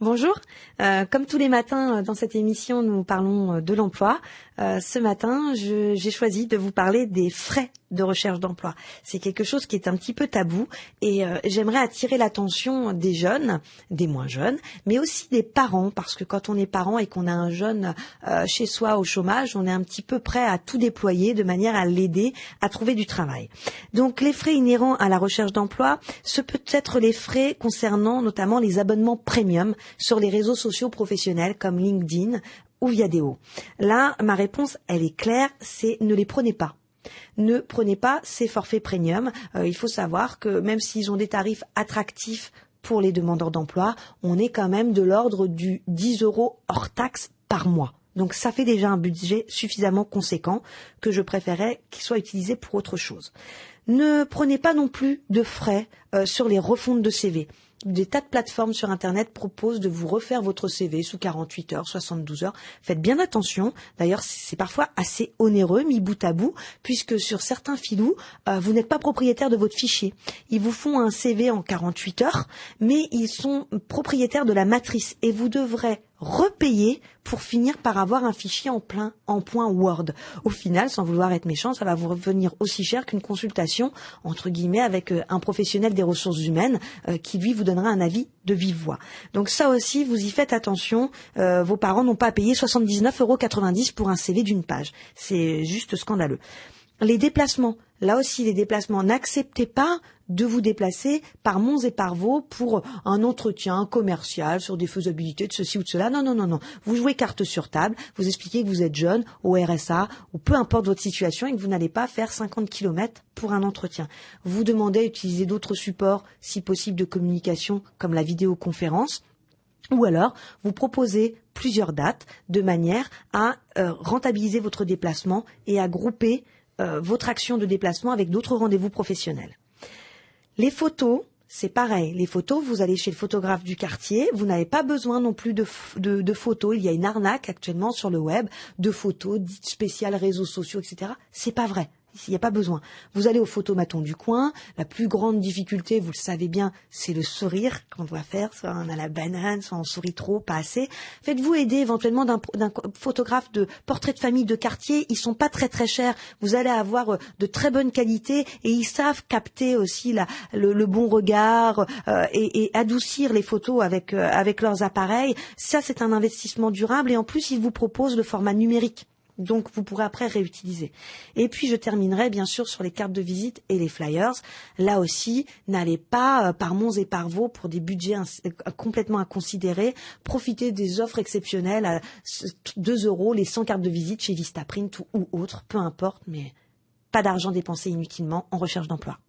Bonjour. Comme tous les matins dans cette émission, nous parlons de l'emploi. Ce matin, j'ai choisi de vous parler des frais de recherche d'emploi. C'est quelque chose qui est un petit peu tabou et j'aimerais attirer l'attention des jeunes, des moins jeunes, mais aussi des parents, parce que quand on est parent et qu'on a un jeune chez soi au chômage, on est un petit peu prêt à tout déployer de manière à l'aider à trouver du travail. Donc les frais inhérents à la recherche d'emploi, ce peut être les frais concernant notamment les abonnements premium sur les réseaux sociaux professionnels comme LinkedIn ou Viadeo. Là, ma réponse, elle est claire, c'est ne les prenez pas. Ne prenez pas ces forfaits premium. Il faut savoir que même s'ils ont des tarifs attractifs pour les demandeurs d'emploi, on est quand même de l'ordre du 10 € hors taxe par mois. Donc ça fait déjà un budget suffisamment conséquent que je préférais qu'il soit utilisé pour autre chose. Ne prenez pas non plus de frais sur les refontes de CV. Des tas de plateformes sur Internet proposent de vous refaire votre CV sous 48 heures, 72 heures. Faites bien attention. D'ailleurs, c'est parfois assez onéreux, mis bout à bout, puisque sur certains filous, vous n'êtes pas propriétaire de votre fichier. Ils vous font un CV en 48 heures, mais ils sont propriétaires de la matrice et vous devrez repayer pour finir par avoir un fichier en point Word. Au final, sans vouloir être méchant, ça va vous revenir aussi cher qu'une consultation, entre guillemets, avec un professionnel des ressources humaines qui, lui, vous donnera un avis de vive voix. Donc ça aussi, vous y faites attention. Vos parents n'ont pas à payer 79,90 € pour un CV d'une page. C'est juste scandaleux. Les déplacements. Là aussi, les déplacements. N'acceptez pas de vous déplacer par monts et par vaux pour un entretien commercial sur des faisabilités de ceci ou de cela. Non. Vous jouez carte sur table, vous expliquez que vous êtes jeune, au RSA, ou peu importe votre situation et que vous n'allez pas faire 50 kilomètres pour un entretien. Vous demandez à utiliser d'autres supports, si possible de communication, comme la vidéoconférence. Ou alors, vous proposez plusieurs dates de manière à rentabiliser votre déplacement et à grouper votre action de déplacement avec d'autres rendez-vous professionnels. Les photos, c'est pareil. Les photos, vous allez chez le photographe du quartier, vous n'avez pas besoin non plus de photos. Il y a une arnaque actuellement sur le web de photos dites spéciales réseaux sociaux, etc. C'est pas vrai. Il n'y a pas besoin. Vous allez au photomaton du coin. La plus grande difficulté, vous le savez bien, c'est le sourire qu'on doit faire. Soit on a la banane, soit on sourit trop, pas assez. Faites-vous aider éventuellement d'un photographe de portrait de famille de quartier. Ils sont pas très très chers. Vous allez avoir de très bonne qualité et ils savent capter aussi le bon regard et adoucir les photos avec leurs appareils. Ça, c'est un investissement durable et en plus, ils vous proposent le format numérique. Donc, vous pourrez après réutiliser. Et puis, je terminerai bien sûr sur les cartes de visite et les flyers. Là aussi, n'allez pas par monts et par vaux pour des budgets complètement inconsidérés. Profitez des offres exceptionnelles à 2 € les 100 cartes de visite chez Vistaprint ou autre, peu importe, mais pas d'argent dépensé inutilement en recherche d'emploi.